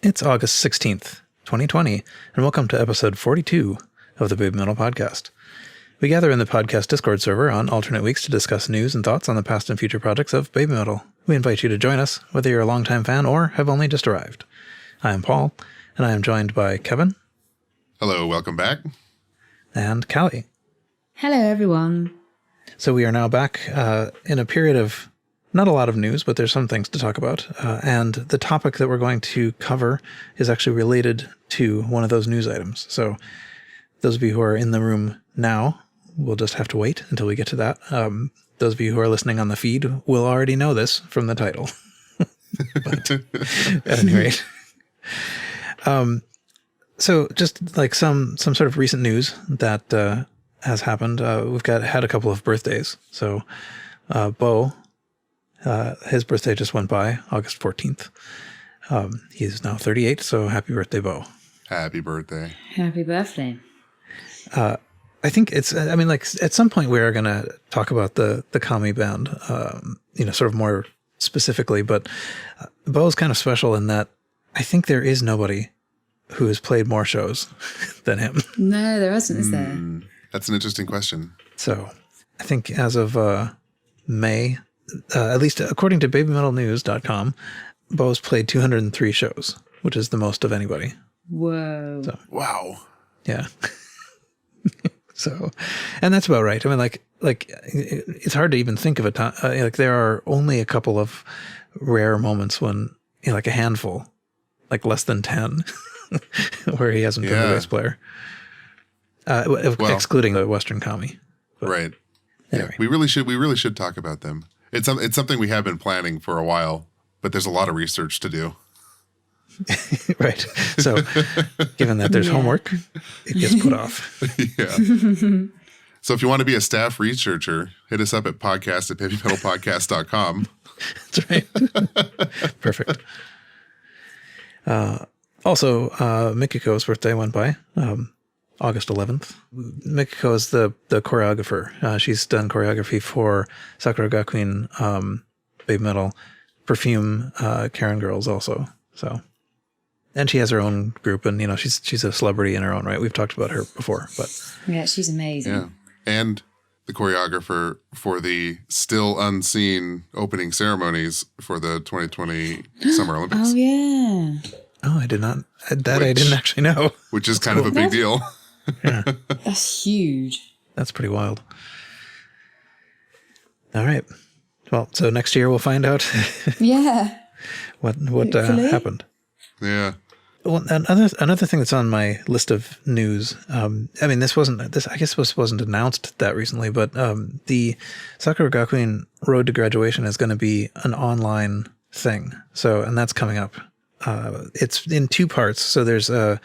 It's August 16th, 2020, and welcome to episode 42 of the Baby Metal Podcast. We gather in the podcast Discord server on alternate weeks to discuss news and thoughts on the past and future projects of Baby Metal. We invite you to join us, whether you're a longtime fan or have only just arrived. I am Paul, and I am joined by Kevin. Hello, welcome back. And Callie. Hello, everyone. So we are now back in a period of not a lot of news, but there's some things to talk about. And the topic that we're going to cover is actually related to one of those news items. So those of you who are in the room now will just have to wait until we get to that. Those of you who are listening on the feed will already know this from the title. But at any rate. So just like some sort of recent news that has happened. We've had a couple of birthdays. So Bo, his birthday just went by, August 14th. He's now 38, so happy birthday, Bo. Happy birthday. Happy birthday. I think at some point we are going to talk about the Kami band, sort of more specifically, but Bo's kind of special in that I think there is nobody who has played more shows than him. No, there isn't, is there? That's an interesting question. So I think as of May, at least according to BABYMetalNews.com, Bo's played 203 shows, which is the most of anybody. Whoa. So, wow. Yeah. So, and that's about right. I mean, like it's hard to even think of a time. Like there are only a couple of rare moments when, like a handful, like less than 10, where he hasn't been the bass player. Excluding the Western Kami. But right. Anyway. Yeah, we really should talk about them. It's something we have been planning for a while, but there's a lot of research to do. Right. So given that there's homework, it gets put off. Yeah. So if you want to be a staff researcher, hit us up at podcast@babymetalpodcast.com. That's right. Perfect. Also, Mikiko's birthday went by, August 11th. Mikiko is the choreographer. She's done choreography for Sakura Gakuin, Baby Metal, Perfume, Karen Girls also. So, and she has her own group, and she's a celebrity in her own right. We've talked about her before, but yeah, she's amazing. Yeah, and the choreographer for the still unseen opening ceremonies for the 2020 Summer Olympics. Oh yeah. Oh, I did not. I didn't actually know. Which is kind of a big deal. Yeah. That's huge. That's pretty wild. All right. Well, so next year we'll find out. Yeah. what happened. Yeah. Well, another thing that's on my list of news. This wasn't announced that recently, but the Sakura Gakuin Road to Graduation is going to be an online thing. So, and that's coming up. It's in two parts. So there's a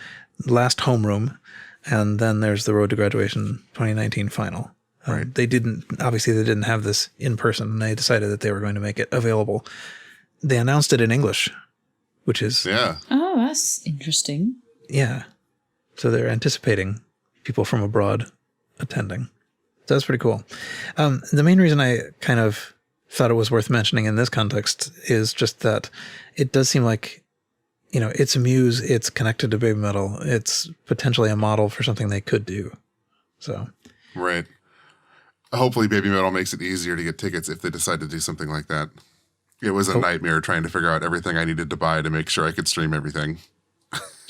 last homeroom, and then there's the Road to Graduation 2019 final. Right. They didn't have this in person, and they decided that they were going to make it available. They announced it in English, which is Oh, that's interesting. Yeah. So they're anticipating people from abroad attending. So that's pretty cool. The main reason I kind of thought it was worth mentioning in this context is just that it does seem like, it's a muse, it's connected to Baby Metal, it's potentially a model for something they could do. So. Right. Hopefully Baby Metal makes it easier to get tickets if they decide to do something like that. It was a nightmare trying to figure out everything I needed to buy to make sure I could stream everything.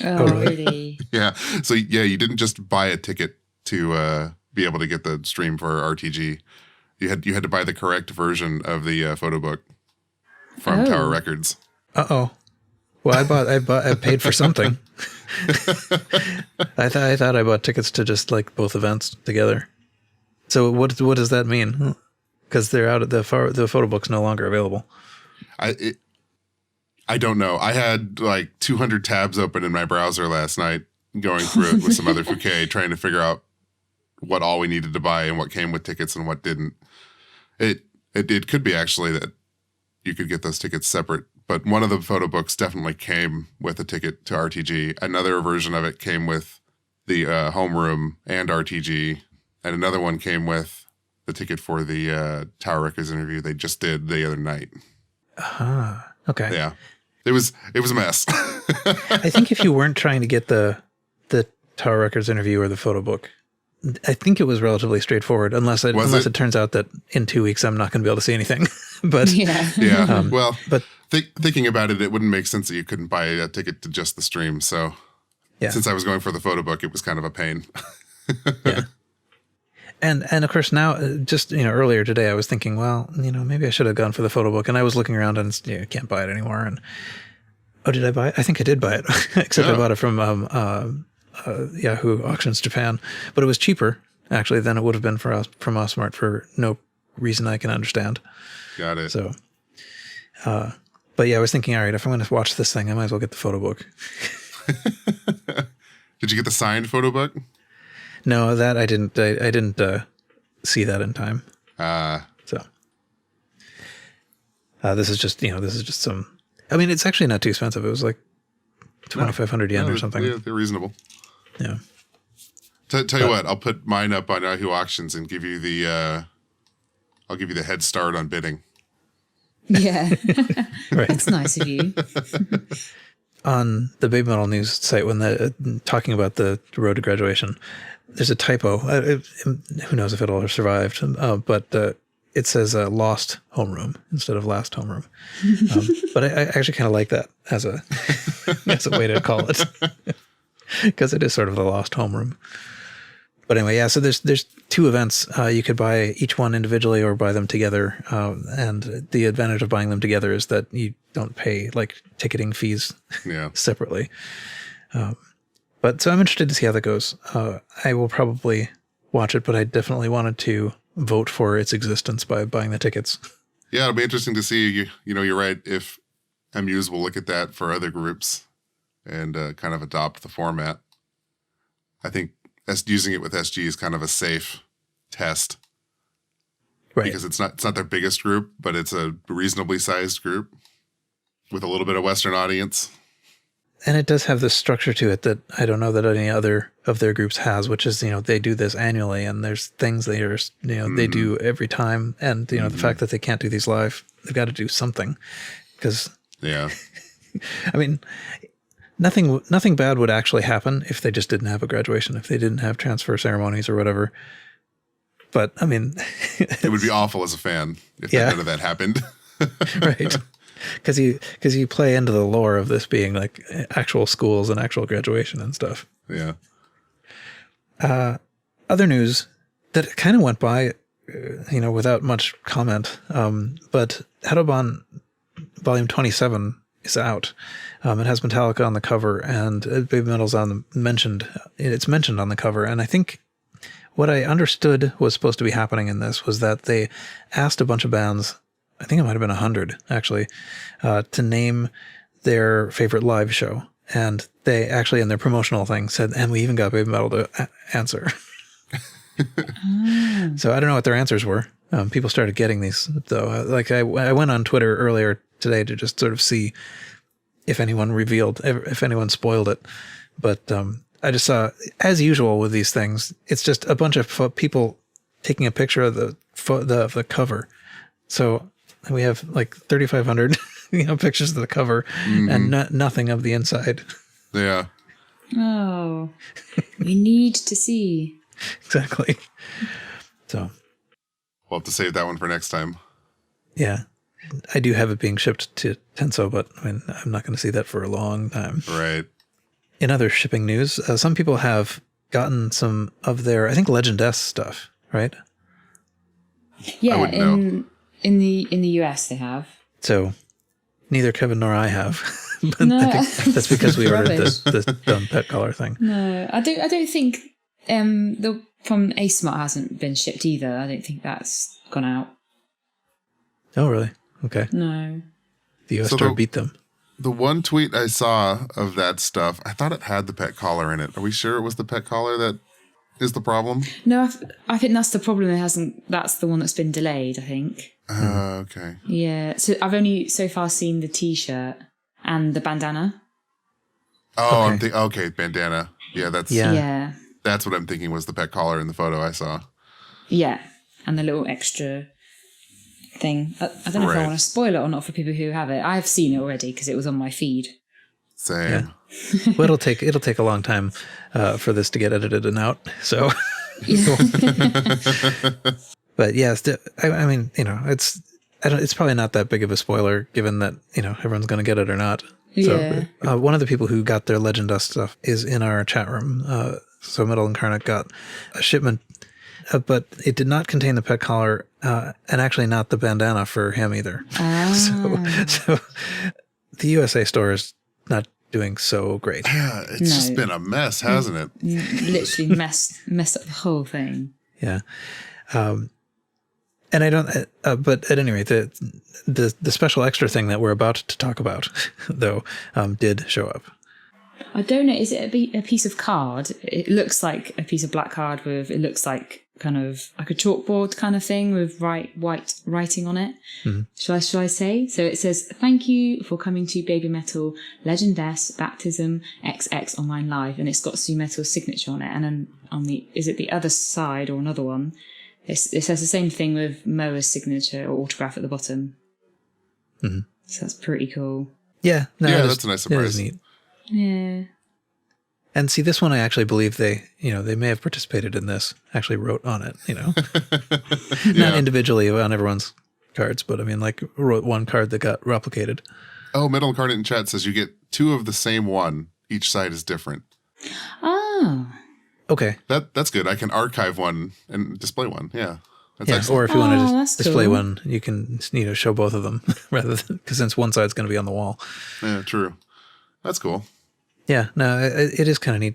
Oh, really? Yeah. So, yeah, you didn't just buy a ticket to be able to get the stream for RTG. You had to buy the correct version of the photo book from Tower Records. Uh-oh. Well, I paid for something. I thought I bought tickets to just like both events together. So what does that mean? Because they're out. The photo book's no longer available. I don't know. I had like 200 tabs open in my browser last night, going through it with some other Fouquet, trying to figure out what all we needed to buy and what came with tickets and what didn't. It could be actually that you could get those tickets separate, but one of the photo books definitely came with a ticket to RTG. Another version of it came with the homeroom and RTG, and another one came with the ticket for the Tower Records interview they just did the other night. Okay. Yeah. It was a mess. I think if you weren't trying to get the Tower Records interview or the photo book, I think it was relatively straightforward, unless it turns out that in 2 weeks I'm not going to be able to see anything. But Yeah. Well, but thinking about it, it wouldn't make sense that you couldn't buy a ticket to just the stream. So since I was going for the photo book, it was kind of a pain. Yeah. And of course now, just earlier today, I was thinking, well, maybe I should have gone for the photo book, and I was looking around and I can't buy it anymore. And did I buy it? I think I did buy it, except I bought it from Yahoo Auctions Japan, but it was cheaper actually than it would have been for us from Osmart for no reason I can understand. Got it. So, but yeah, I was thinking, all right, if I'm going to watch this thing, I might as well get the photo book. Did you get the signed photo book? No, that I didn't. I didn't see that in time. So this is just some. I mean, it's actually not too expensive. It was like 2,500 yen or something. Yeah, they're reasonable. Yeah. Tell you what, I'll put mine up on Yahoo Auctions and give you the. I'll give you the head start on bidding. Yeah. Right. That's nice of you. On the Baby Metal News site, when talking about the road to graduation, there's a typo. Who knows if it'll have survived? But it says lost homeroom instead of last homeroom. But I actually kind of like that as a way to call it, because it is sort of the lost homeroom. But anyway, yeah. So there's 2 events. You could buy each one individually or buy them together. And the advantage of buying them together is that you don't pay like ticketing fees separately. But so I'm interested to see how that goes. I will probably watch it, but I definitely wanted to vote for its existence by buying the tickets. Yeah, it'll be interesting to see. You're right. If MUs will look at that for other groups and kind of adopt the format. I think using it with SG is kind of a safe test, right? Because it's not their biggest group, but it's a reasonably sized group with a little bit of Western audience. And it does have this structure to it that I don't know that any other of their groups has, which is, they do this annually, and there's things they are, they do every time. And, the fact that they can't do these live, they've got to do something, because, I mean, nothing bad would actually happen if they just didn't have a graduation, if they didn't have transfer ceremonies or whatever. But I mean, it would be awful as a fan if none of that happened. Right. Because you play into the lore of this being like actual schools and actual graduation and stuff. Yeah. Other news that kind of went by, without much comment. But Hedoban Volume 27 is out. It has Metallica on the cover, and Baby Metal's mentioned. It's mentioned on the cover, and I think what I understood was supposed to be happening in this was that they asked a bunch of bands. I think it might have been 100 actually, to name their favorite live show. And they actually, in their promotional thing, said, and we even got Baby Metal to answer. So I don't know what their answers were. People started getting these, though. Like I went on Twitter earlier today to just sort of see if anyone if anyone spoiled it. But I just saw, as usual with these things, it's just a bunch of people taking a picture of the cover. So we have like 3,500 pictures of the cover and nothing of the inside. Yeah. Oh, we need to see. Exactly. So we'll have to save that one for next time. Yeah. I do have it being shipped to Tenso, but I mean, I'm not going to see that for a long time. Right. In other shipping news, some people have gotten some of their, I think, Legend S stuff, right? Yeah, in the US they have. So neither Kevin nor I have. But no. I think that's because we ordered the dumb pet collar thing. No, I don't think from A-Smart hasn't been shipped either. I don't think that's gone out. Oh, really? Okay. No. The US store beat them. The one tweet I saw of that stuff, I thought it had the pet collar in it. Are we sure it was the pet collar that is the problem? No, I think that's the problem. That's the one that's been delayed, I think. Okay. Yeah. So I've only so far seen the T-shirt and the bandana. Oh, okay. Bandana. Yeah, yeah. That's what I'm thinking was the pet collar in the photo I saw. Yeah, and the little extra thing. I don't know if I Right. want to spoil it or not for people who have it. I've seen it already because it was on my feed. Same. Yeah. Well, it'll take a long time for this to get edited and out. So, but yeah, I mean, it's probably not that big of a spoiler given that everyone's going to get it or not. Yeah. So, one of the people who got their Legend Dust stuff is in our chat room. So Metal Incarnate got a shipment, but it did not contain the pet collar, and actually not the bandana for him either. So the USA store is not doing so great. Yeah, it's just been a mess, hasn't it? Literally messed up the whole thing. Yeah. And I don't, but at any rate, the special extra thing that we're about to talk about, though, did show up. I don't know. Is it a piece of card? It looks like a piece of black card it looks like kind of like a chalkboard kind of thing with white writing on it. Mm-hmm. Shall I say? So it says, "Thank you for coming to Baby Metal Legend S Baptism XX Online Live," and it's got Sue Metal's signature on it. And then on is it the other side or another one? It says the same thing with Moa's signature or autograph at the bottom. Mm-hmm. So that's pretty cool. Yeah. No, that's a nice surprise. It is neat. Yeah. And see, this one I actually believe they may have participated in this, actually wrote on it, Not individually on everyone's cards, but I mean, like, wrote one card that got replicated. Oh, Metal Incarnate in chat says you get 2 of the same one. Each side is different. Oh. Okay. That's good. I can archive one and display one. Yeah. That's yeah. excellent. Or if you want to display cool. one, you can, show both of them rather than, because since one side's going to be on the wall. Yeah, true. That's cool. Yeah, no, it is kind of neat.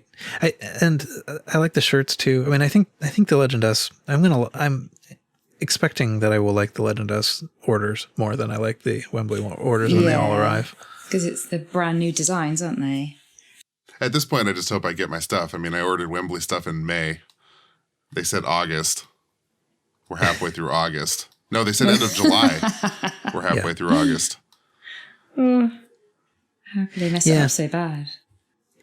I like the shirts too. I mean, I think the Legend S. I'm expecting that I will like the Legend S orders more than I like the Wembley orders when they all arrive. Because it's the brand new designs, aren't they? At this point, I just hope I get my stuff. I mean, I ordered Wembley stuff in May. They said August. We're halfway through August. No, they said end of July. We're halfway through August. Oh, how could they mess it up so bad?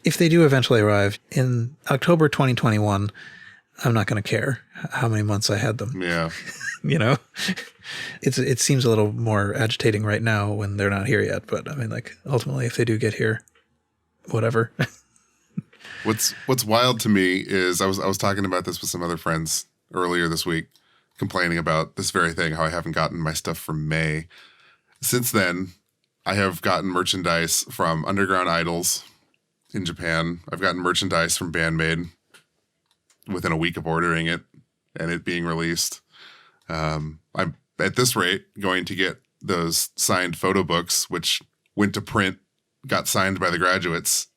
If they do eventually arrive in October 2021, I'm not going to care how many months I had them. Yeah. It seems a little more agitating right now when they're not here yet. But I mean, like, ultimately, if they do get here, whatever. What's wild to me is I was talking about this with some other friends earlier this week, complaining about this very thing, how I haven't gotten my stuff from May. Since then, I have gotten merchandise from Underground Idols in Japan. I've gotten merchandise from Bandmade within a week of ordering it and it being released. I'm at this rate going to get those signed photo books, which went to print, got signed by the graduates,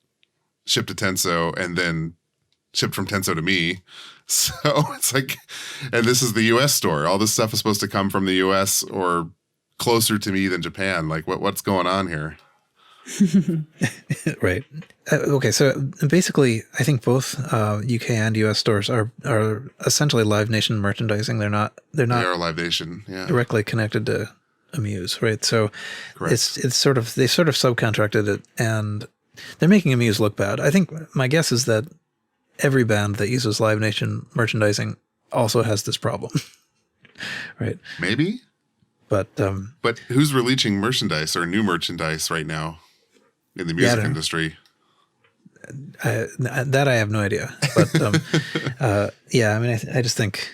shipped to Tenso, and then shipped from Tenso to me. So it's like, and this is the US store. All this stuff is supposed to come from the US or closer to me than Japan. Like, what's going on here? Right. Okay. So basically, I think both UK and US stores are essentially Live Nation merchandising. They are Live Nation, yeah, directly connected to Amuse, right? So correct. It's sort of, they sort of subcontracted it, and they're making Amuse look bad. I think my guess is that every band that uses Live Nation merchandising also has this problem, right? Maybe. But who's releasing merchandise or new merchandise right now in the music industry? That I have no idea. But yeah, I mean, I just think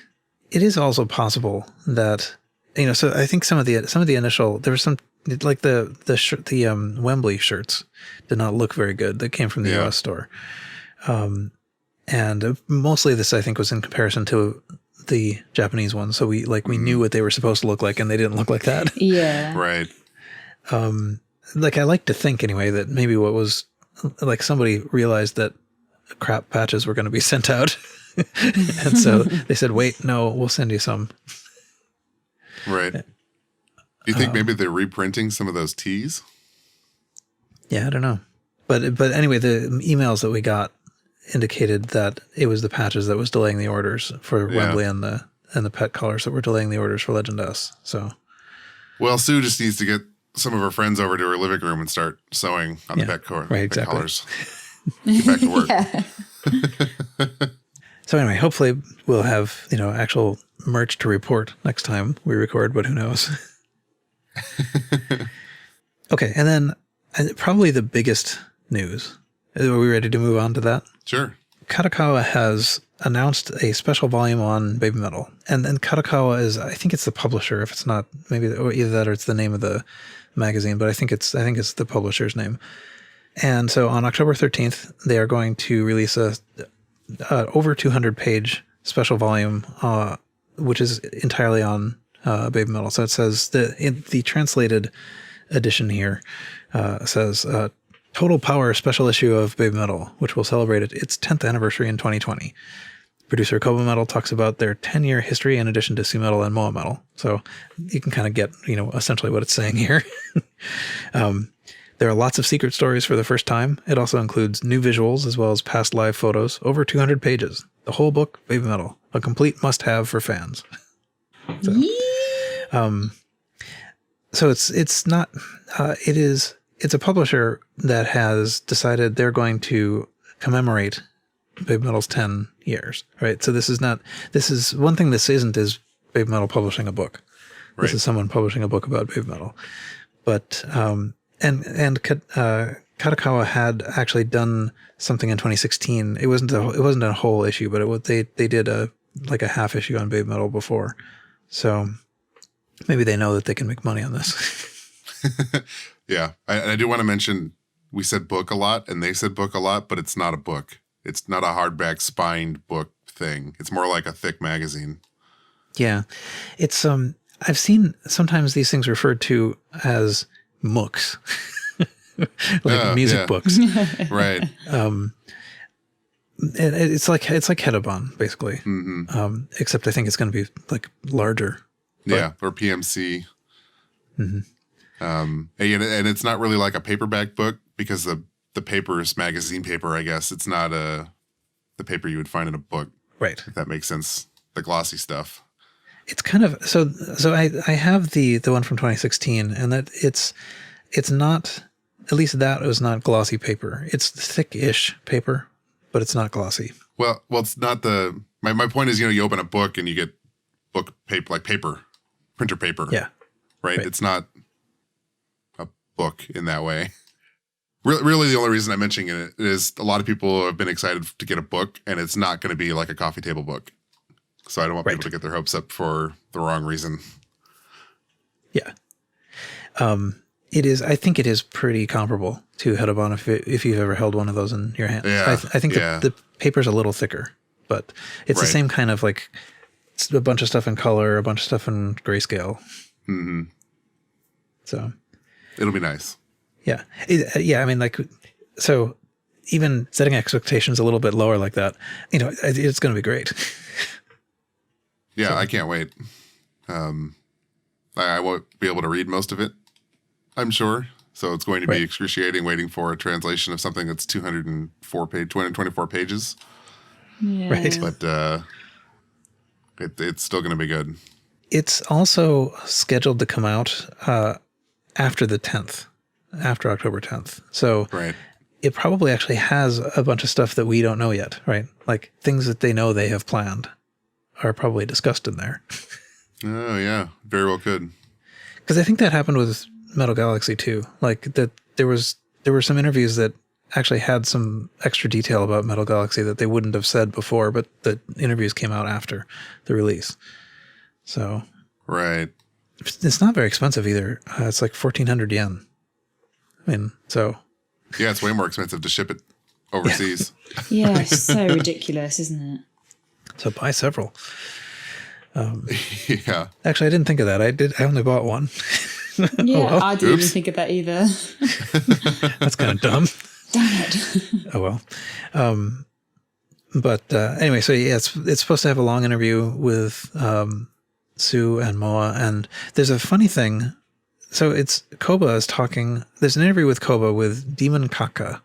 it is also possible that, so I think some of the initial, there was some, like the Wembley shirts did not look very good. That came from the US store. And mostly this, I think, was in comparison to the Japanese one. So we knew what they were supposed to look like, and they didn't look like that. Yeah. Right. Like, I like to think anyway that maybe what was, like, somebody realized that crap patches were going to be sent out. And so they said, wait, no, we'll send you some. Right. Do you think maybe they're reprinting some of those tees? Yeah, I don't know. But anyway, the emails that we got indicated that it was the patches that was delaying the orders for Wembley and the pet collars that were delaying the orders for Legend S. So, well, Sue just needs to get some of her friends over to her living room and start sewing on the pet collars. Get back to work. So anyway, hopefully we'll have actual merch to report next time we record, but who knows? Okay, and then probably the biggest news. Are we ready to move on to that? Sure. Kadokawa has announced a special volume on Baby Metal. And then Kadokawa is, I think it's the publisher, if it's not, maybe or either that or it's the name of the magazine, but I think it's the publisher's name. And so on October 13th, they are going to release a over 200 page special volume, which is entirely on Baby Metal. So it says the translated edition here says Total Power special issue of Baby Metal, which will celebrate its 10th anniversary in 2020. Producer Koba Metal talks about their 10-year history in addition to Sea Metal and Moa Metal. So you can kind of get, essentially what it's saying here. There are lots of secret stories for the first time. It also includes new visuals as well as past live photos. Over 200 pages. The whole book, Baby Metal. A complete must-have for fans. So it's not, it's a publisher that has decided they're going to commemorate Baby Metal's 10 years, right? So this is one thing this isn't is Baby Metal publishing a book. Right. This is someone publishing a book about Baby Metal. But, Kadokawa had actually done something in 2016. It wasn't a whole issue, but they did a half issue on Baby Metal before. So maybe they know that they can make money on this. Yeah. I do want to mention, we said book a lot and they said book a lot, but it's not a book. It's not a hardback spined book thing. It's more like a thick magazine. Yeah. It's, I've seen sometimes these things referred to as mooks, like music books. Right. It's like Hedabon, basically. Mm-hmm. Except I think it's going to be like larger. Yeah. Or PMC. Mm-hmm. And it's not really like a paperback book because the paper is magazine paper, I guess. It's not the paper you would find in a book. Right. If that makes sense. The glossy stuff. It's kind of, so I have the one from 2016 and that it's not, at least that was not glossy paper. It's thick-ish paper, but it's not glossy. Well, it's not my point is, you open a book and you get book paper, like paper, printer paper. Yeah. Right? It's not a book in that way. Really, the only reason I'm mentioning it is a lot of people have been excited to get a book, and it's not going to be like a coffee table book. So I don't want people to get their hopes up for the wrong reason. Yeah. It is. I think it is pretty comparable to Hedabon if you've ever held one of those in your hand. Yeah, I think the paper's a little thicker, but it's the same kind of like it's a bunch of stuff in color, a bunch of stuff in grayscale. Mm-hmm. So it'll be nice. Yeah. I mean, like, so even setting expectations a little bit lower like that, it's going to be great. Yeah, so. I can't wait. I won't be able to read most of it, I'm sure. So it's going to be excruciating waiting for a translation of something that's 224 pages. Yeah. Right. But it's still going to be good. It's also scheduled to come out after the 10th. After October 10th. So it probably actually has a bunch of stuff that we don't know yet, right? Like things that they know they have planned are probably discussed in there. Oh, yeah. Very well could. Because I think that happened with Metal Galaxy too. Like that there were some interviews that actually had some extra detail about Metal Galaxy that they wouldn't have said before, but the interviews came out after the release. So. Right. It's not very expensive either. It's like 1,400 yen. I mean, so. Yeah, it's way more expensive to ship it overseas. Yeah, it's so ridiculous, isn't it? So buy several. Yeah. Actually, I didn't think of that. I only bought one. Yeah, I didn't even think of that either. That's kind of dumb. Damn it. Oh, well. But anyway, so yeah, it's supposed to have a long interview with Sue and Moa. And there's a funny thing. So Koba is talking, there's an interview with Koba with Demon Kaka.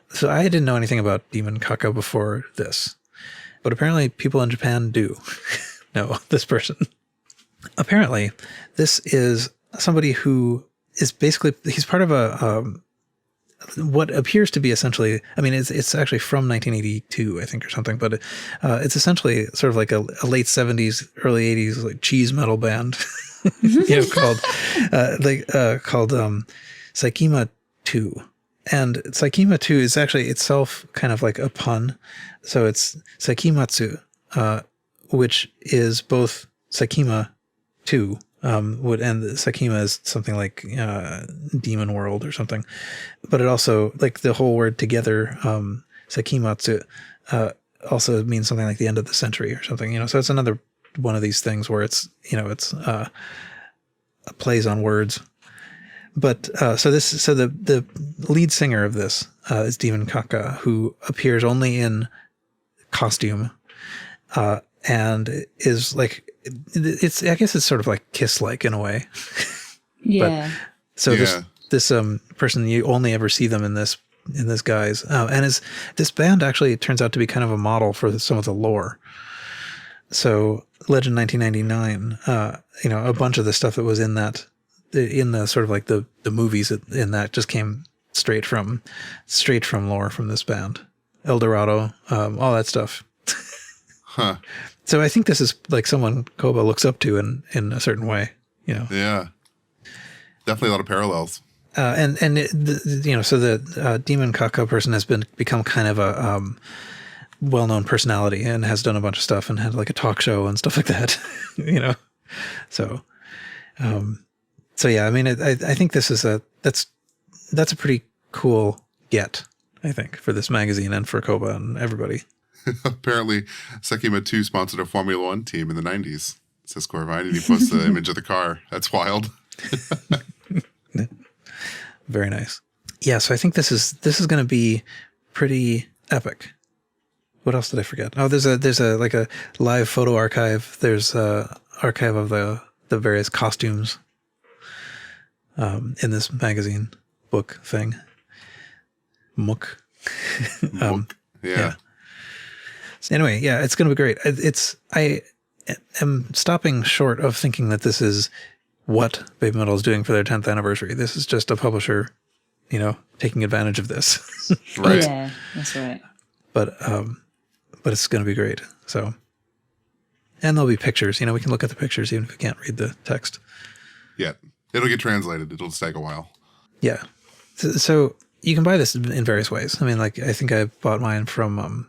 So I didn't know anything about Demon Kaka before this, but apparently people in Japan do know this person. Apparently this is somebody who is basically, he's part of what appears to be essentially, I mean, it's actually from 1982, I think, or something, but it's essentially sort of like a late 70s, early 80s like cheese metal band, called Saikima 2. And Saikima 2 is actually itself kind of like a pun. So it's Saikimatsu, which is both Saikima 2, and Sakima is something like Demon World or something, but it also, like, the whole word together, Sakimatsu, also means something like the end of the century or something. So it's another one of these things where it's plays on words. But so the lead singer of this is Demon Kaka, who appears only in costume, and is like, I guess it's sort of like Kiss-like in a way. Yeah. But, so this person, you only ever see them in this guise, and this band actually turns out to be kind of a model for some of the lore. So Legend 1999, a bunch of the stuff that was in the sort of like the movies in that just came straight from lore from this band. El Dorado, all that stuff. Huh. So I think this is like someone Koba looks up to in a certain way, Yeah. Definitely a lot of parallels. So the Demon Kaka person has become kind of a well-known personality and has done a bunch of stuff and had like a talk show and stuff like that, So, yeah, I mean, I think this is that's a pretty cool get, I think, for this magazine and for Koba and everybody. Apparently, Sakima 2 sponsored a Formula One team in the 90s, says Corvine, and he posts the image of the car. That's wild. Very nice. Yeah, so I think this is going to be pretty epic. What else did I forget? Oh, there's a like a live photo archive. There's a archive of the various costumes in this magazine book thing. Mook. Yeah. So anyway, yeah, it's going to be great. I am stopping short of thinking that this is what Baby Metal is doing for their 10th anniversary. This is just a publisher, taking advantage of this. Right. Yeah, that's right. But it's going to be great. So, and there'll be pictures. We can look at the pictures even if we can't read the text. Yeah, it'll get translated. It'll just take a while. Yeah. So you can buy this in various ways. I mean, like, I think I bought mine from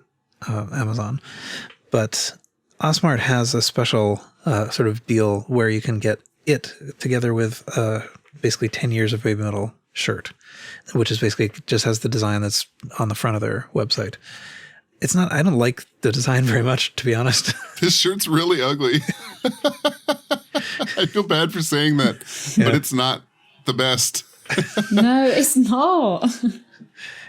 Amazon, but Osmart has a special sort of deal where you can get it together with basically 10 years of Baby Metal shirt, which is basically just has the design that's on the front of their website. It's not, I don't like the design very much, to be honest. This shirt's really ugly. I feel bad for saying that, but it's not the best. No, it's not.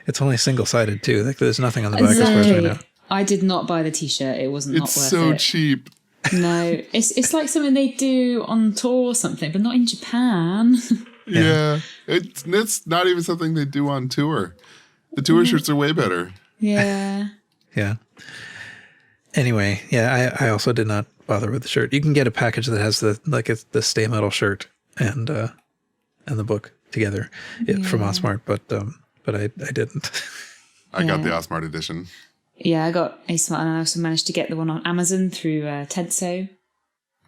It's only single-sided too. Like, there's nothing on the back as far as I know. I did not buy the t-shirt. It wasn't not worth it. It's so cheap. No, it's like something they do on tour or something, but not in Japan. Yeah. It's not even something they do on tour. The tour shirts are way better. Yeah. Yeah. Anyway, yeah, I also did not bother with the shirt. You can get a package that has the Stay Metal shirt and the book together from Osmart, but I didn't. I got the Osmart edition. Yeah, I got Asmart, and I also managed to get the one on Amazon through Tedso.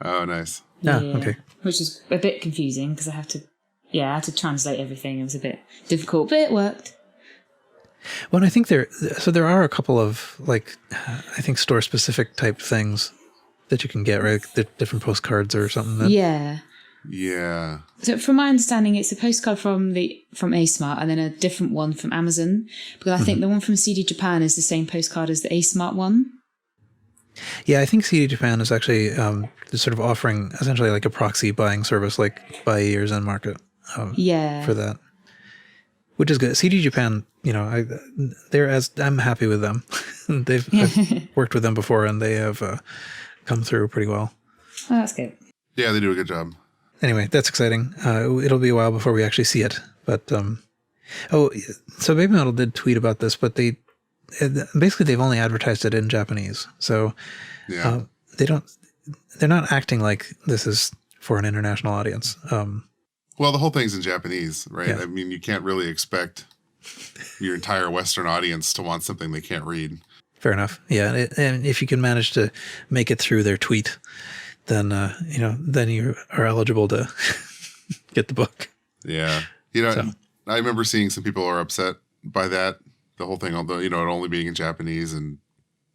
Oh, nice. Yeah. Okay. Which is a bit confusing because I had to translate everything. It was a bit difficult, but it worked. Well, and I think there are a couple of, like, I think store specific type things that you can get, right? The different postcards or something. Yeah. Yeah. So from my understanding, it's a postcard from A-Smart and then a different one from Amazon, because I think the one from CD Japan is the same postcard as the A-Smart one. Yeah, I think CD Japan is actually sort of offering essentially like a proxy buying service, like Buy Year's End Market. For that, which is good. CD Japan, I'm happy with them. I've worked with them before, and they have come through pretty well. Oh, that's good. Yeah, they do a good job. Anyway, that's exciting. It'll be a while before we actually see it. But, so Baby Metal did tweet about this, but they've only advertised it in Japanese. So they're not acting like this is for an international audience. Well, the whole thing's in Japanese, right? Yeah. I mean, you can't really expect your entire Western audience to want something they can't read. Fair enough. Yeah, and if you can manage to make it through their tweet, then then you are eligible to get the book. Yeah, I remember seeing some people are upset by that, the whole thing, although it only being in Japanese and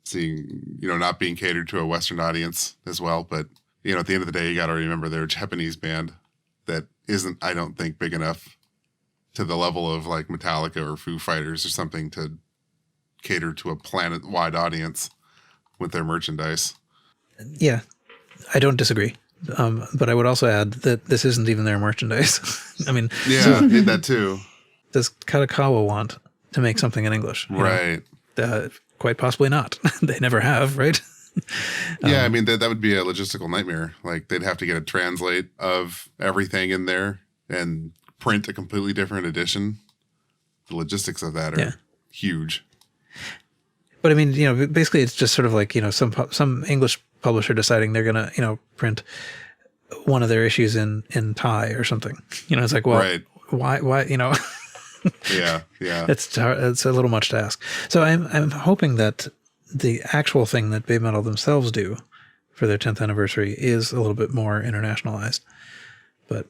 seeing not being catered to a Western audience as well. But at the end of the day, you got to remember they're a Japanese band that isn't, I don't think, big enough to the level of like Metallica or Foo Fighters or something to cater to a planet-wide audience with their merchandise. Yeah, I don't disagree. But I would also add that this isn't even their merchandise. I mean, yeah, that too. Does Kadokawa want to make something in English? Right. Quite possibly not. They never have, right? Yeah, I mean, that would be a logistical nightmare. Like, they'd have to get a translate of everything in there and print a completely different edition. The logistics of that are huge. But I mean, basically it's just sort of like, some English publisher deciding they're going to, print one of their issues in Thai or something. It's like, well, right. why, Yeah. It's a little much to ask. So I'm hoping that the actual thing that BABYMETAL themselves do for their 10th anniversary is a little bit more internationalized. But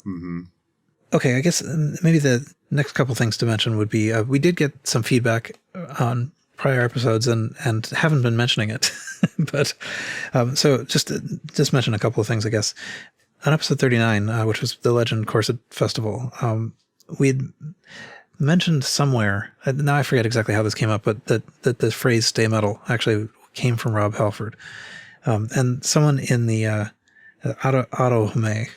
okay, I guess maybe the next couple things to mention would be we did get some feedback on prior episodes and haven't been mentioning it. But so just mention a couple of things, I guess. On episode 39, which was the Legend Corset Festival, we'd mentioned somewhere, now I forget exactly how this came up, but that the phrase "stay metal" actually came from Rob Halford. And someone in the Autohome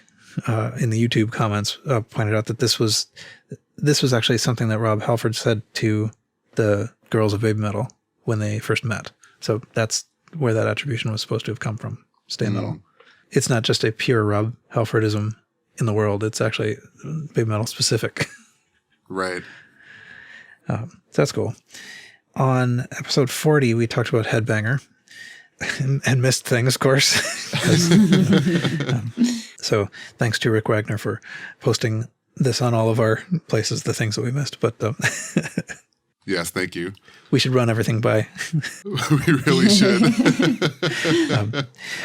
in the YouTube comments pointed out that this was actually something that Rob Halford said to the girls of BABYMETAL when they first met. So that's where that attribution was supposed to have come from, "stay metal." It's not just a pure Rob Halfordism in the world. It's actually BABYMETAL specific. Right. So that's cool. On episode 40, we talked about Headbanger and missed things, of course. So thanks to Rick Wagner for posting this on all of our places, the things that we missed. But yes, thank you. We should run everything by. We really should.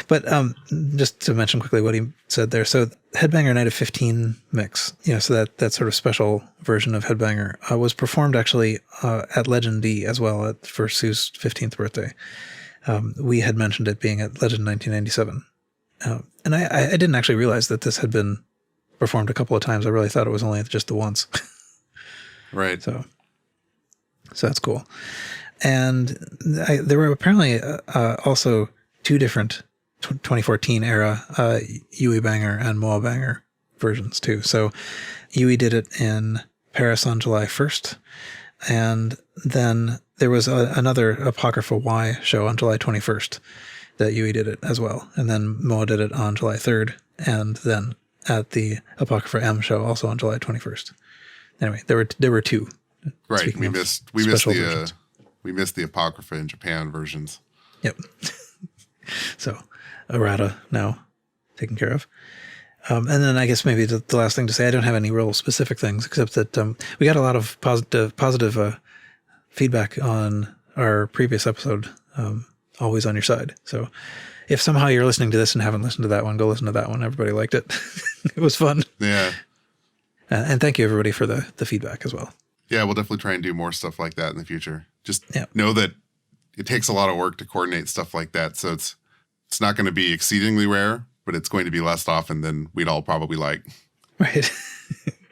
But just to mention quickly what he said there. So Headbanger Night of 15 mix, so that sort of special version of Headbanger was performed actually at Legend D as well for Sue's 15th birthday. We had mentioned it being at Legend 1997. And I didn't actually realize that this had been performed a couple of times. I really thought it was only just the once. Right. So that's cool. And there were apparently also two different 2014 era Yui Banger and Moa Banger versions too. So Yui did it in Paris on July 1st. And then there was another Apocrypha Y show on July 21st that Yui did it as well. And then Moa did it on July 3rd. And then at the Apocrypha M show also on July 21st. Anyway, there were two. Right. We missed the Apocrypha in Japan versions. Yep. So errata now taken care of. And then I guess maybe the last thing to say, I don't have any real specific things except that we got a lot of positive feedback on our previous episode, Always on Your Side. So if somehow you're listening to this and haven't listened to that one, go listen to that one. Everybody liked it. It was fun. Yeah. And thank you everybody for the feedback as well. Yeah, we'll definitely try and do more stuff like that in the future. Just know that it takes a lot of work to coordinate stuff like that. So it's not going to be exceedingly rare, but it's going to be less often than we'd all probably like. Right.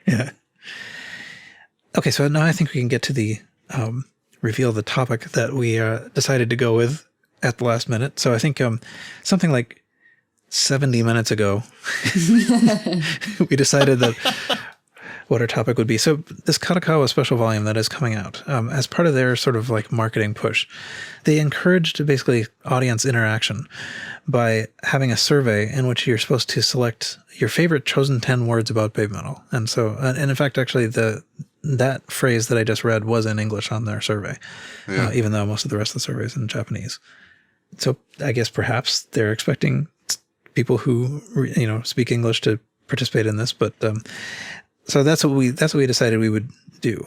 Yeah. Okay, so now I think we can get to the reveal the topic that we decided to go with at the last minute. So I think something like 70 minutes ago, we decided that what our topic would be. So this Kadokawa special volume that is coming out, as part of their sort of like marketing push, they encouraged basically audience interaction by having a survey in which you're supposed to select your favorite chosen 10 words about BABYMETAL. And so, and in fact, actually that phrase that I just read was in English on their survey, even though most of the rest of the survey is in Japanese. So I guess perhaps they're expecting people who, speak English to participate in this, but So that's what we decided we would do.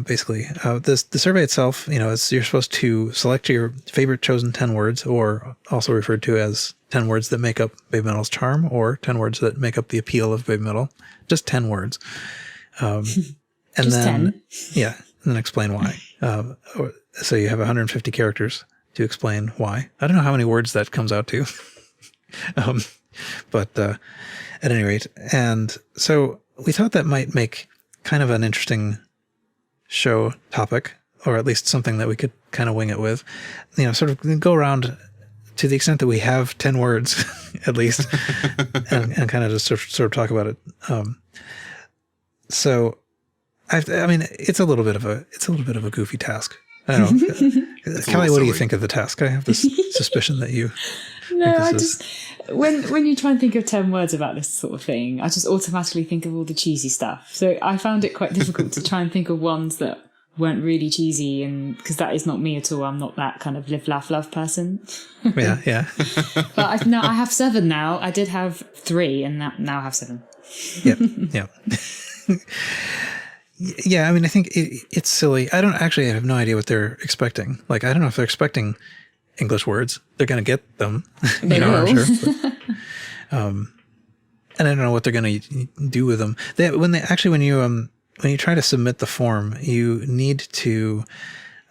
Basically, the survey itself, is you're supposed to select your favorite chosen 10 words, or also referred to as 10 words that make up Baby Metal's charm, or 10 words that make up the appeal of Baby Metal. Just 10 words. And Just then 10. yeah, and then explain why. So you have 150 characters to explain why. I don't know how many words that comes out to. But at any rate, and so we thought that might make kind of an interesting show topic, or at least something that we could kind of wing it with, sort of go around to the extent that we have 10 words at least, and kind of just sort of talk about it. So I mean, it's a little bit of a goofy task. I don't know. Kelly, what do you think of the task? I have this suspicion that you. No, when you try and think of 10 words about this sort of thing, I just automatically think of all the cheesy stuff. So I found it quite difficult to try and think of ones that weren't really cheesy, and because that is not me at all. I'm not that kind of live, laugh, love person. Yeah. But I have 7 now. I did have 3, and now I have 7. Yeah. Yeah, I mean, I think it's silly. I have no idea what they're expecting. Like, I don't know if they're expecting English words. They're going to get them. They will. I'm sure. But, and I don't know what they're going to do with them. When you try to submit the form, you need to.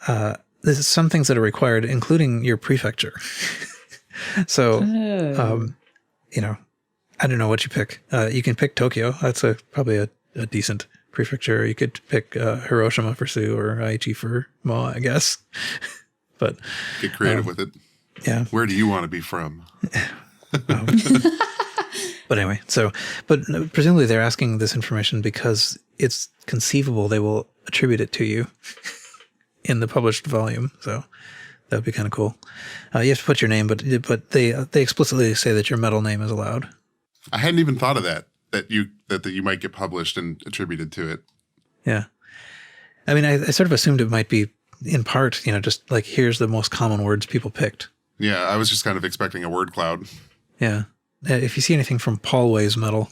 There's some things that are required, including your prefecture. So, I don't know what you pick. You can pick Tokyo. That's probably a decent prefecture. You could pick Hiroshima for Sue, or Aichi for Ma, I guess. But get creative with it. Yeah. Where do you want to be from? But anyway, but presumably they're asking this information because it's conceivable they will attribute it to you in the published volume. So that would be kind of cool. You have to put your name, but they explicitly say that your metal name is allowed. I hadn't even thought of that you might get published and attributed to it. Yeah. I mean, I sort of assumed it might be in part, just like, here's the most common words people picked. Yeah, I was just kind of expecting a word cloud. Yeah. If you see anything from Paul Way's metal,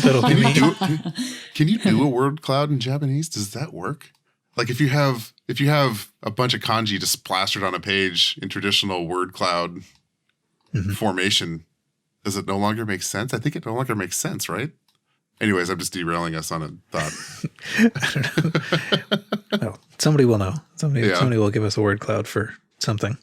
that'll be me. Can you do a word cloud in Japanese? Does that work? Like, if you have a bunch of kanji just plastered on a page in traditional word cloud formation, does it no longer make sense? I think it no longer makes sense, right? Anyways, I'm just derailing us on a thought. I don't know. Well, somebody will know. Somebody will give us a word cloud for something.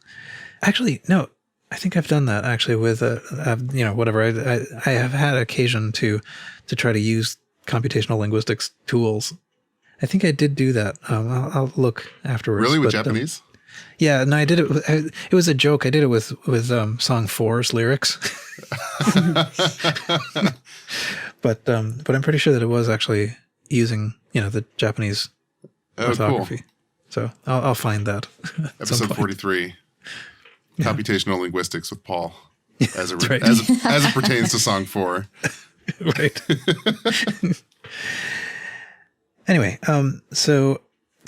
Actually, no. I think I've done that actually with whatever. I have had occasion to try to use computational linguistics tools. I think I did do that. I'll look afterwards. Really, with Japanese? Yeah, no, I did it. It was a joke. I did it with Song 4's lyrics. But I'm pretty sure that it was actually using the Japanese orthography. Cool. So I'll find that. Episode 43. Computational linguistics with Paul, as it right. as it pertains to Song 4. Right. Anyway, so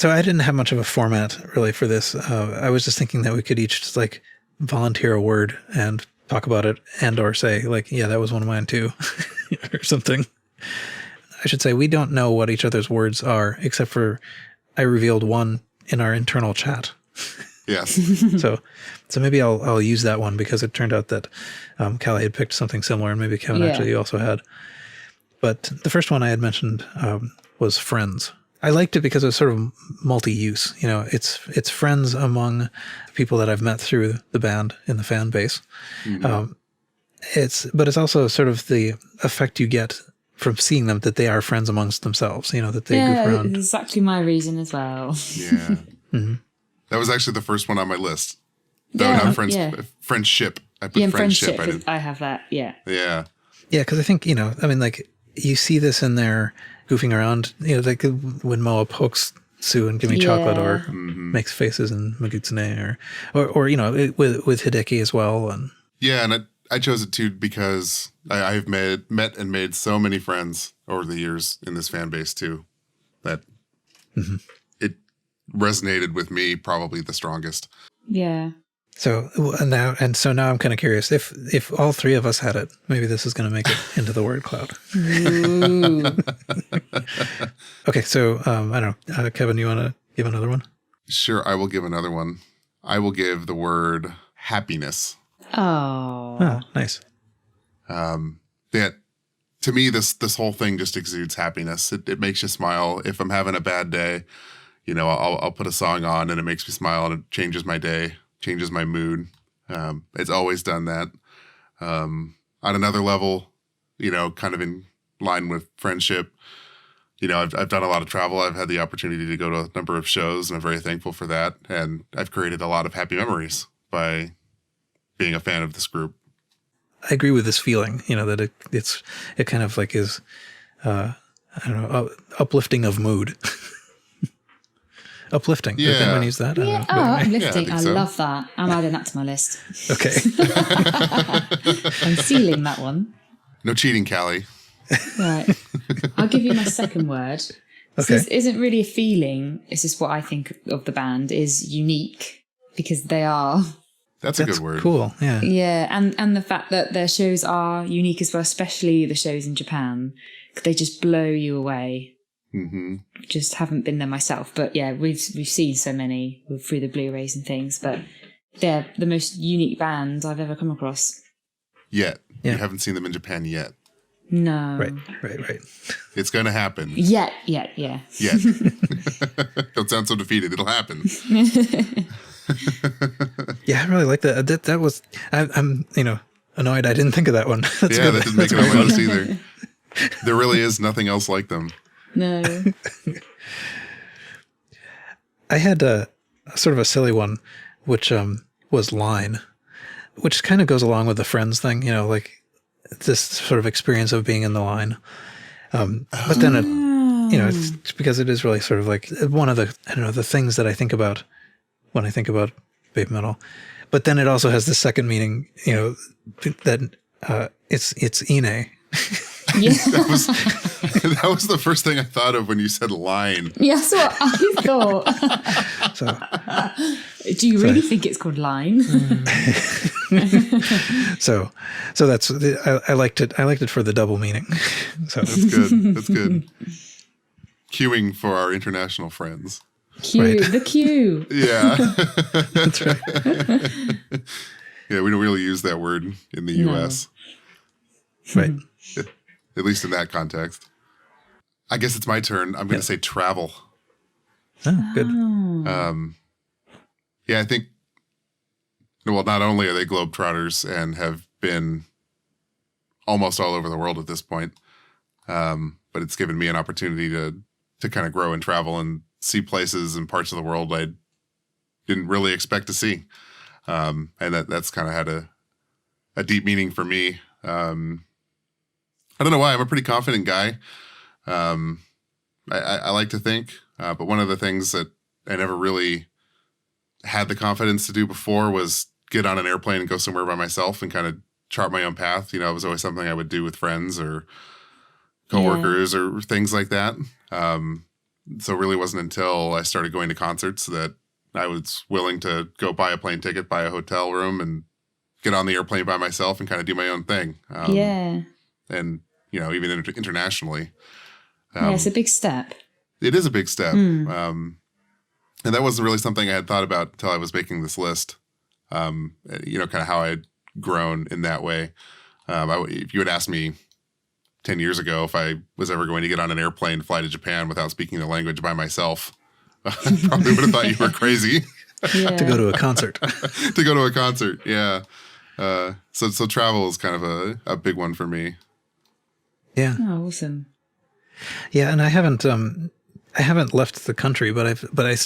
I didn't have much of a format really for this. I was just thinking that we could each just like volunteer a word and talk about it, and or say like, yeah, that was one of mine too, or something. I should say we don't know what each other's words are, except for I revealed one in our internal chat. Yes. So maybe I'll use that one, because it turned out that Callie had picked something similar, and maybe Kevin actually also had. But the first one I had mentioned was friends. I liked it because it was sort of multi-use. It's friends among people that I've met through the band in the fan base. Mm-hmm. It's also sort of the effect you get from seeing them, that they are friends amongst themselves. That they goof around. Exactly my reason as well. Yeah. Mm-hmm. That was actually the first one on my list. No, not friends. Yeah. Friendship. I put friendship. I have that. Yeah. Yeah. Yeah, because I think like you see this in there goofing around. Like when Moa pokes Sue and Give Me Chocolate, or makes faces in Magutsune, or with Hideki as well. And yeah, and I chose it too because I've met and made so many friends over the years in this fan base too, that it resonated with me probably the strongest. Yeah. So now I'm kind of curious if all three of us had it, maybe this is going to make it into the word cloud. Ooh. Okay, so I don't know, Kevin, you want to give another one? Sure, I will give another one. I will give the word happiness. Oh, nice. That to me, this whole thing just exudes happiness. It makes you smile. If I'm having a bad day, I'll put a song on and it makes me smile and it changes my day, changes my mood. It's always done that. On another level, kind of in line with friendship, I've done a lot of travel. I've had the opportunity to go to a number of shows and I'm very thankful for that. And I've created a lot of happy memories by being a fan of this group. I agree with this feeling, that it kind of like is, I don't know, uplifting of mood. Uplifting. Yeah. Does anyone use that? I don't know. Uplifting. Yeah, I so. love that. I'm adding that to my list. Okay. I'm sealing that one. No cheating, Callie. Right. I'll give you my second word. So Okay. this isn't really a feeling. It's just what I think of the band is unique because they are. That's a good word. Cool. Yeah. Yeah. And the fact that their shows are unique as well, especially the shows in Japan. They just blow you away. Mm-hmm. Just haven't been there myself. But yeah, we've seen so many through the Blu-rays and things. But they're the most unique band I've ever come across. Yet. Yeah. You haven't seen them in Japan yet. No. Right. It's going to happen. Yeah. Yet. Don't sound so defeated. It'll happen. Yeah, I really like that. That was, I'm annoyed I didn't think of that one. That's Yeah, good. that didn't make it on my list either. There really is nothing else like them. No. I had a sort of a silly one, which was Line, which kind of goes along with the Friends thing, like this sort of experience of being in the line. But then it, it's because it is really sort of like one of the, I don't know, the things that I think about when I think about baby metal. But then it also has the second meaning, that it's Ine. Yeah. That was the first thing I thought of when you said line. Yeah, that's what I thought. So Do you really think it's called Line? so that's I liked it. I liked it for the double meaning. So That's good. That's good. Queuing for our international friends. Q, Right. the Q. Yeah. that's right. Yeah, we don't really use that word in the No. U.S., Right. at least in that context. I guess it's my turn. I'm going to say travel. Oh, good. Yeah, I think, well, not only are they globetrotters and have been almost all over the world at this point, but it's given me an opportunity to kind of grow and travel and see places and parts of the world I didn't really expect to see. And that's kind of had a deep meaning for me. I don't know why. I'm a pretty confident guy. I like to think, but one of the things that I never really had the confidence to do before was get on an airplane and go somewhere by myself and kind of chart my own path. It was always something I would do with friends or coworkers or things like that. So it really wasn't until I started going to concerts that I was willing to go buy a plane ticket, buy a hotel room, and get on the airplane by myself and kind of do my own thing. Yeah. And, even internationally. Yeah, it's a big step. It is a big step. And that wasn't really something I had thought about until I was making this list. Kind of how I had grown in that way. If you had asked me 10 years ago if I was ever going to get on an airplane and fly to Japan without speaking the language by myself, I probably would have thought you were crazy. Yeah. To go to a concert. To go to a concert, yeah. So travel is kind of a big one for me. Yeah. Oh, awesome. Yeah, and I haven't left the country, but it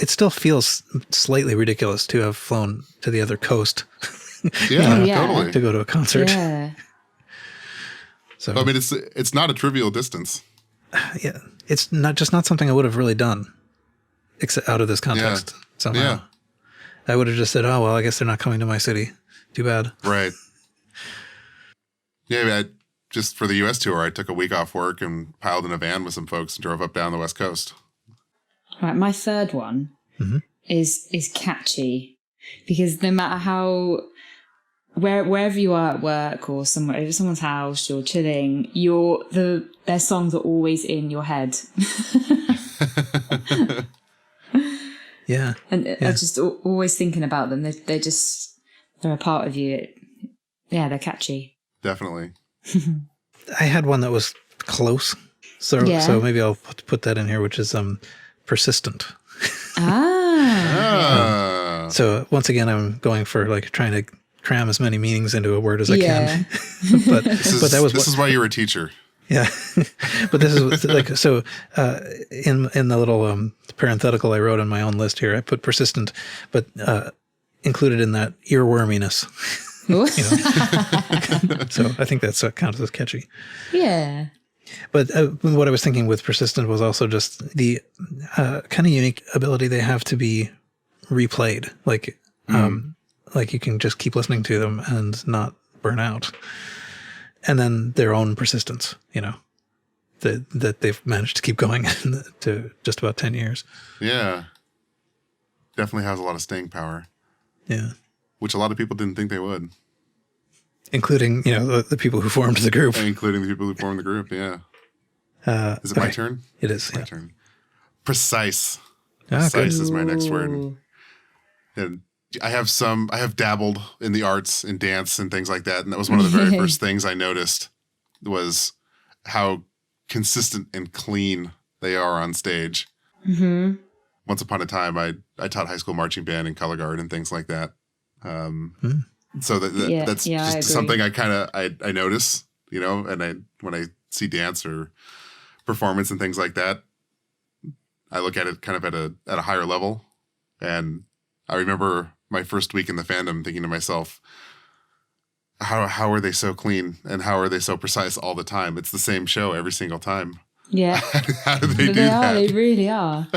still feels slightly ridiculous to have flown to the other coast Yeah, yeah. totally. to go to a concert. Yeah. So I mean, it's not a trivial distance. yeah, it's not something I would have really done, except out of this context somehow. Yeah. I would have just said, "Oh well, I guess they're not coming to my city. Too bad." Right. Yeah, I mean, just for the U.S. tour, I took a week off work and piled in a van with some folks and drove up down the West Coast. Right, my third one is catchy. because no matter how, wherever you are at work or somewhere, over someone's house, you're chilling, their songs are always in your head. Yeah. And I'm just always thinking about them. They're a part of you. They're catchy. Definitely. I had one that was close. So maybe I'll put that in here, which is persistent. So once again, I'm going for like trying to cram as many meanings into a word as I can. but this is why you're a teacher. Yeah. But this is like, so in the little parenthetical I wrote on my own list here, I put persistent, but included in that earworminess. So I think that's counts as catchy. Yeah. But what I was thinking with persistent was also just the kind of unique ability they have to be replayed. Like you can just keep listening to them and not burn out. And then their own persistence, that they've managed to keep going to just about 10 years. Yeah. Definitely has a lot of staying power. Yeah. Which a lot of people didn't think they would. Including, the people who formed the group. Including the people who formed the group, yeah. Is it my turn? It is, My turn. Precise. Good. Precise is my next word. And I have dabbled in the arts and dance and things like that. And that was one of the very first things I noticed was how consistent and clean they are on stage. Mm-hmm. Once upon a time, I taught high school marching band and color guard and things like that. So that's just something I notice, and when I see dance or performance and things like that, I look at it kind of at a higher level. And I remember my first week in the fandom thinking to myself, how are they so clean and how are they so precise all the time? It's the same show every single time. Yeah. How do they do that? They really are.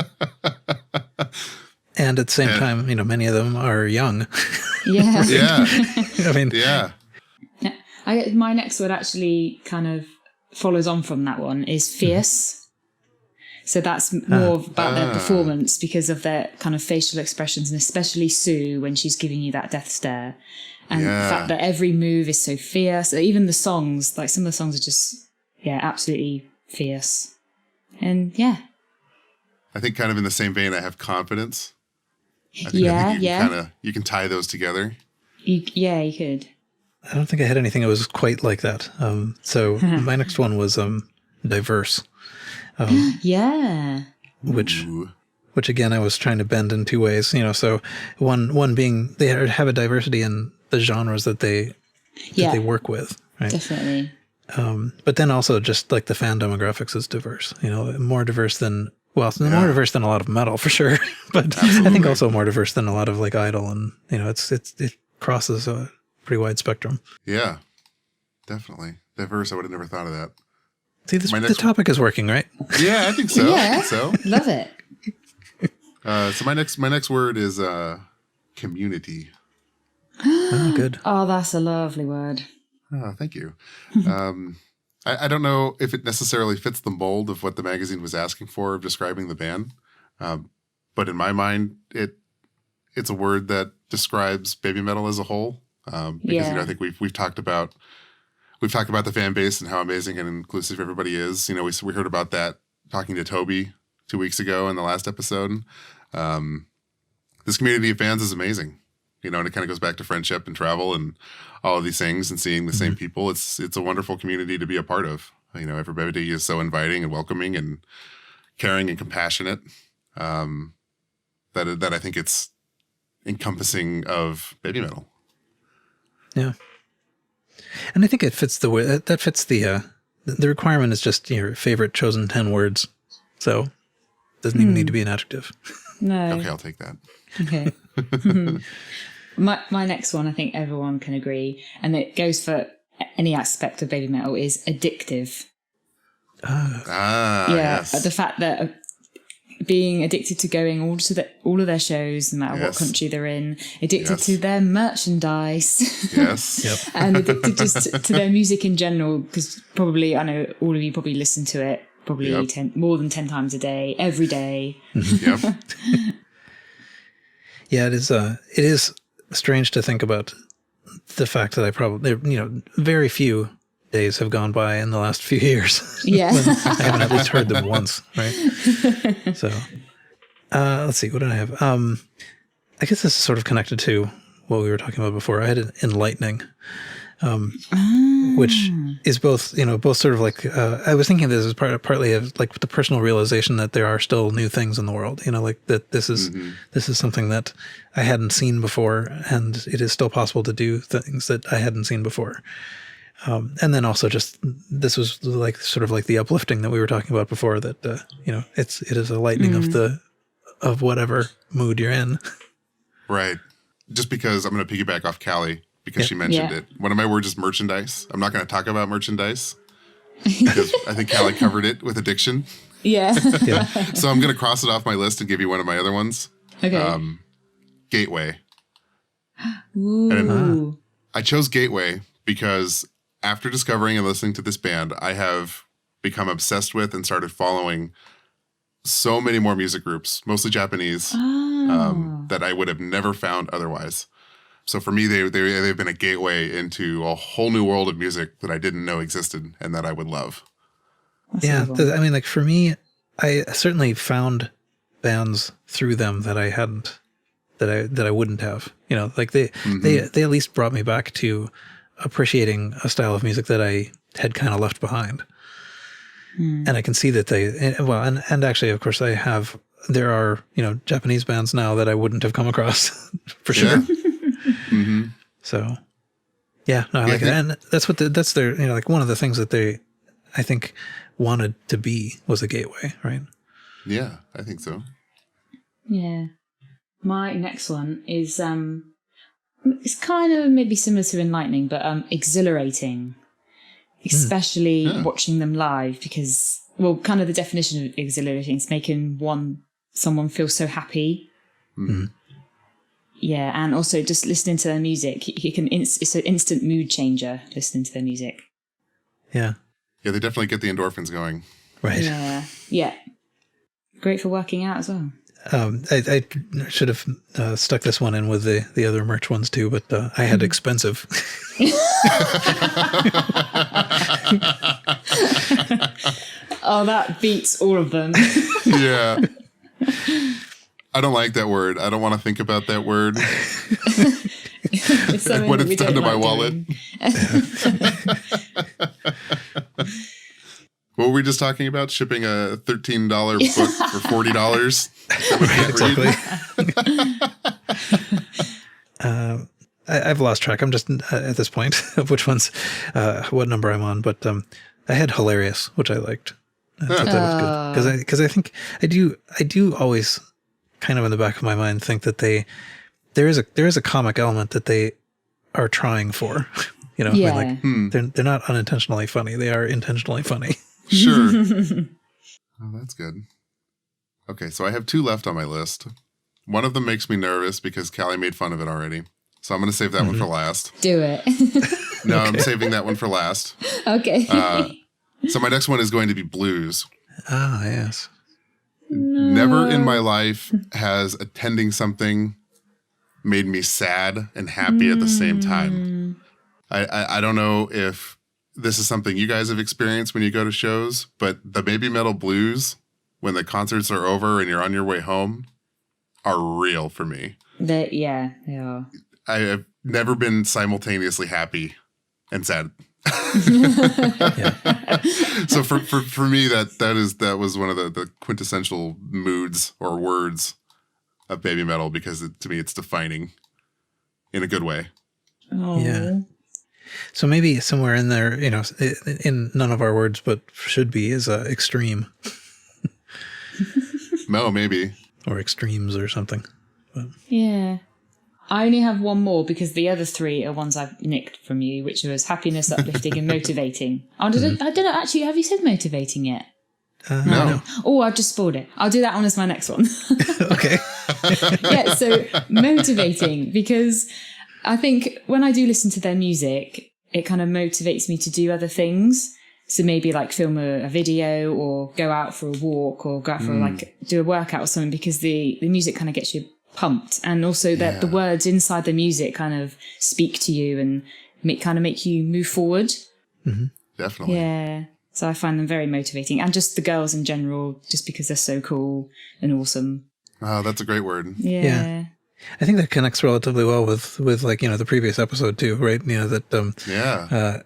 And at the same time, many of them are young. Yeah. Yeah. I mean, yeah. My next word actually kind of follows on from that one is fierce. So that's more about their performance because of their kind of facial expressions, and especially Sue when she's giving you that death stare. And the fact that every move is so fierce. Even the songs, like some of the songs are just, absolutely fierce. And I think kind of in the same vein, I have confidence. I think you can tie those together. You could. I don't think I had anything that was quite like that. So my next one was diverse. Which again, I was trying to bend in two ways, so one being they have a diversity in the genres that they work with. Right? Definitely. But then also just like the fan demographics is diverse, more diverse than, more diverse than a lot of metal for sure. But absolutely. I think also more diverse than a lot of like Idol and, it crosses a pretty wide spectrum. Yeah, definitely. Diverse. I would have never thought of that. See, the topic is working, right? Yeah, I think so. Yeah, I think so. Love it. So my next word is community. Oh, good. Oh, that's a lovely word. Oh, thank you. I don't know if it necessarily fits the mold of what the magazine was asking for of describing the band, but in my mind, it's a word that describes baby metal as a whole. Because I think we've talked about the fan base and how amazing and inclusive everybody is. We heard about that talking to Toby 2 weeks ago in the last episode. This community of fans is amazing, and it kind of goes back to friendship and travel and all of these things and seeing the same people. It's a wonderful community to be a part of. Everybody is so inviting and welcoming and caring and compassionate that I think it's encompassing of baby metal. Yeah. And I think it fits the way that fits the requirement is just your favorite chosen 10 words. So it doesn't even need to be an adjective. No. Okay, I'll take that. Okay. My next one, I think everyone can agree, and it goes for any aspect of baby metal, is addictive. Yes. The fact that being addicted to going all of their shows, no matter what country they're in, addicted to their merchandise, yes, and addicted just to their music in general. Because probably, I know all of you probably listen to it more than 10 times a day, every day. Yep. Yeah, it is strange to think about the fact that I probably, very few days have gone by in the last few years. Yeah. when I haven't at least heard them once, right? So, let's see, what did I have? I guess this is sort of connected to what we were talking about before. I had an enlightening, which is both, both sort of like, I was thinking this is partly of like the personal realization that there are still new things in the world, like that this is something that I hadn't seen before, and it is still possible to do things that I hadn't seen before. And then also just, this was like sort of like the uplifting that we were talking about before, that, it is a lightening of whatever mood you're in. Right. Just because I'm going to piggyback off Callie, because she mentioned it. One of my words is merchandise. I'm not going to talk about merchandise because I think Callie covered it with addiction. Yeah. So I'm going to cross it off my list and give you one of my other ones. Okay. Gateway. Ooh. And I chose Gateway because after discovering and listening to this band, I have become obsessed with and started following so many more music groups, mostly Japanese, that I would have never found otherwise. So for me, they've been a gateway into a whole new world of music that I didn't know existed and that I would love. Yeah, I mean, like for me, I certainly found bands through them that I hadn't, that I wouldn't have. Like they at least brought me back to appreciating a style of music that I had kind of left behind. And I can see that and actually, of course, there are, Japanese bands now that I wouldn't have come across for sure. So yeah, no, I like it. And that's their, like one of the things that they, I think, wanted to be was a gateway, right? Yeah, I think so. Yeah. My next one is, it's kind of maybe similar to enlightening, but exhilarating, especially watching them live, because, well, kind of the definition of exhilarating is making someone feel so happy. Yeah, and also just listening to their music, it's an instant mood changer listening to their music. Yeah. Yeah, they definitely get the endorphins going. Right. Yeah. Great for working out as well. I should have stuck this one in with the other merch ones too, but I had expensive. Oh, that beats all of them. Yeah. I don't like that word. I don't want to think about that word. It's what it's done to my wallet. What were we just talking about? Shipping a $13 book for $40? Exactly. I've lost track. I'm just at this point of which ones, what number I'm on. But I had hilarious, which I liked. I thought that was good because I think I do always kind of in the back of my mind think that there is a comic element that they are trying for. I mean, like they're not unintentionally funny. They are intentionally funny. Sure. Oh, that's good. Okay, so I have two left on my list. One of them makes me nervous because Callie made fun of it already. So I'm going to save that one for last. Do it. No, okay. I'm saving that one for last. Okay. So my next one is going to be blues. Ah, yes. No. Never in my life has attending something made me sad and happy at the same time. I don't know if this is something you guys have experienced when you go to shows, but the BABYMETAL blues, when the concerts are over and you're on your way home, are real for me. They are. I have never been simultaneously happy and sad. So for me, that was one of the quintessential moods or words of BABYMETAL, because to me it's defining in a good way. Oh. Yeah. So maybe somewhere in there, in none of our words, but should be, is extreme. No, maybe. Or extremes or something. But. Yeah. I only have one more because the other three are ones I've nicked from you, which was happiness, uplifting, and motivating. I don't know, actually, have you said motivating yet? No. Oh, I've just spoiled it. I'll do that one as my next one. Okay. Yeah, so motivating, because I think when I do listen to their music, it kind of motivates me to do other things. So maybe like film a video or go out for a walk or go out for do a workout or something, because the music kind of gets you pumped, and also that the words inside the music kind of speak to you and make you move forward. Definitely. Yeah. So I find them very motivating, and just the girls in general, just because they're so cool and awesome. Oh, that's a great word. Yeah. I think that connects relatively well with like, the previous episode too, right? That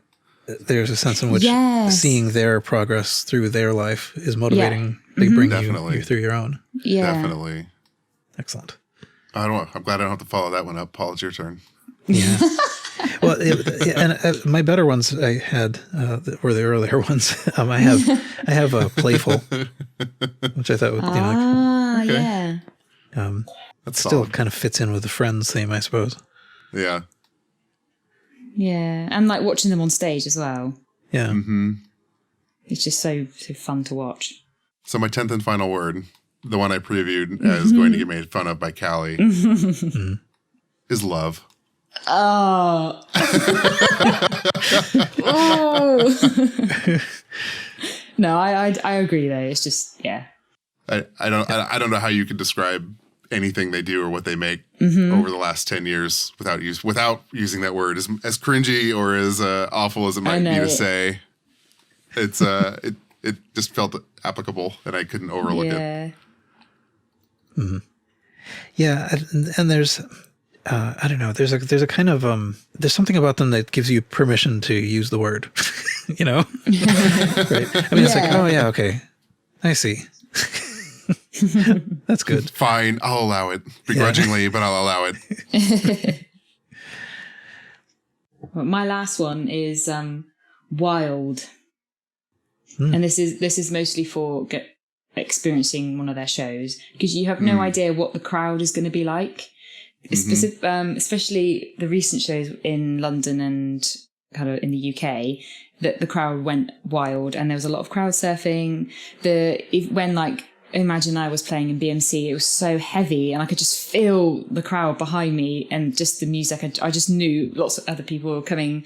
there's a sense in which seeing their progress through their life is motivating. They bring you through your own. Yeah. Definitely. Excellent. I'm glad I don't have to follow that one up. Paul, it's your turn. Yeah. Well, my better ones I had were the earlier ones. I have a playful, which I thought would yeah. That's still solid. Kind of fits in with the Friends theme, I suppose. Yeah. Yeah, and like watching them on stage as well. Yeah. It's just so fun to watch. So my 10th and final word, the one I previewed as going to get made fun of by Callie, is love. Oh. Oh. No, I agree though. It's just I don't know how you could describe anything they do or what they make over the last 10 years without using that word as cringy or as awful as it might be to say. It's it just felt applicable and I couldn't overlook it. Yeah, and there's I don't know. There's a kind of there's something about them that gives you permission to use the word, Right? I mean, it's like, oh yeah, okay, I see. That's good. Fine, I'll allow it begrudgingly, but I'll allow it. Well, my last one is wild, and this is mostly for experiencing one of their shows, because you have no idea what the crowd is going to be like. Especially the recent shows in London and kind of in the UK, that the crowd went wild and there was a lot of crowd surfing. When like Imagine I was playing in BMC, it was so heavy and I could just feel the crowd behind me and just the music. I just knew lots of other people were coming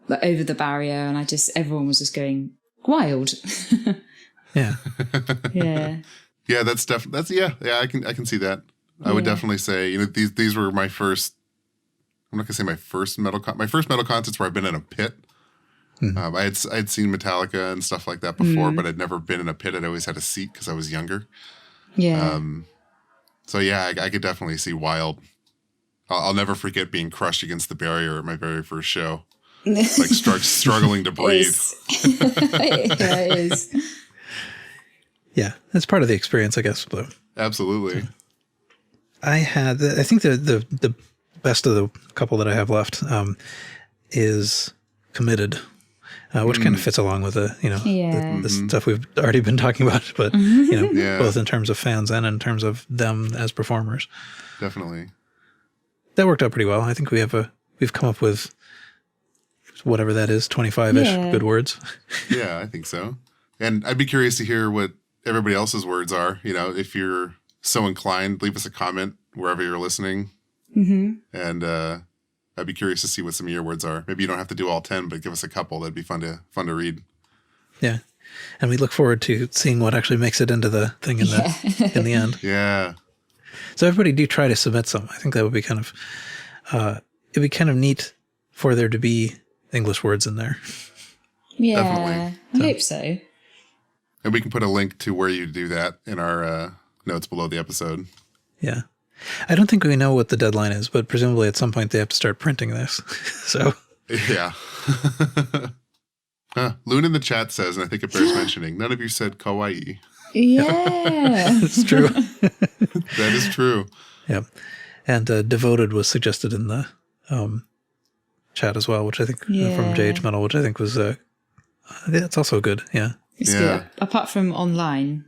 over the barrier and everyone was just going wild. Yeah. Yeah. Yeah, I can see that. I would definitely say, these were my first, I'm not going to say my first metal concerts where I've been in a pit. I had seen Metallica and stuff like that before, but I'd never been in a pit. I'd always had a seat because I was younger. Yeah. So yeah, I could definitely see wild. I'll never forget being crushed against the barrier at my very first show. Like struggling to breathe. Yeah, it is. Yeah, that's part of the experience, I guess, though. Absolutely. I think the best of the couple that I have left is Committed, which kind of fits along with the stuff we've already been talking about, but both in terms of fans and in terms of them as performers. Definitely. That worked out pretty well. I think we've come up with whatever that is, 25-ish good words. Yeah, I think so. And I'd be curious to hear what everybody else's words are. If you're so inclined, leave us a comment wherever you're listening. And I'd be curious to see what some of your words are. Maybe you don't have to do all 10, but give us a couple. That'd be fun to read. Yeah. And we look forward to seeing what actually makes it into the thing in the end. Yeah. So everybody do try to submit some. I think that would be kind of it'd be kind of neat for there to be English words in there. Yeah. Definitely. I hope so. And we can put a link to where you do that in our notes below the episode. Yeah. I don't think we know what the deadline is, but presumably at some point they have to start printing this. So yeah. Loon in the chat says, and I think it bears mentioning, none of you said kawaii. Yeah. It's true. That is true. Yeah. And Devoted was suggested in the chat as well, which I think from JH Metal, which I think was it's also good. Yeah. It's good. Apart from online.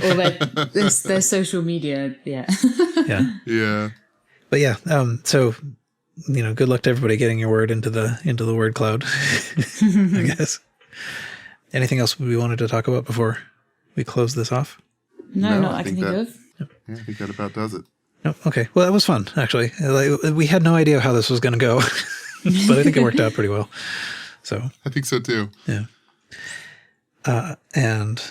Or their social media, yeah. But yeah, so good luck to everybody getting your word into the word cloud. I guess. Anything else we wanted to talk about before we close this off? No, not I can think of. Yeah, I think that about does it. Oh, okay. Well, that was fun, actually. We had no idea how this was going to go, but I think it worked out pretty well. So I think so too. Yeah. And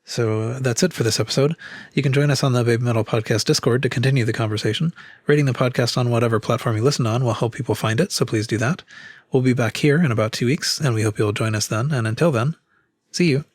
So that's it for this episode. You can join us on the Baby Metal Podcast Discord to continue the conversation. Rating the podcast on whatever platform you listen on will help people find it, so please do that. We'll be back here in about 2 weeks, and we hope you'll join us then. And until then, see you.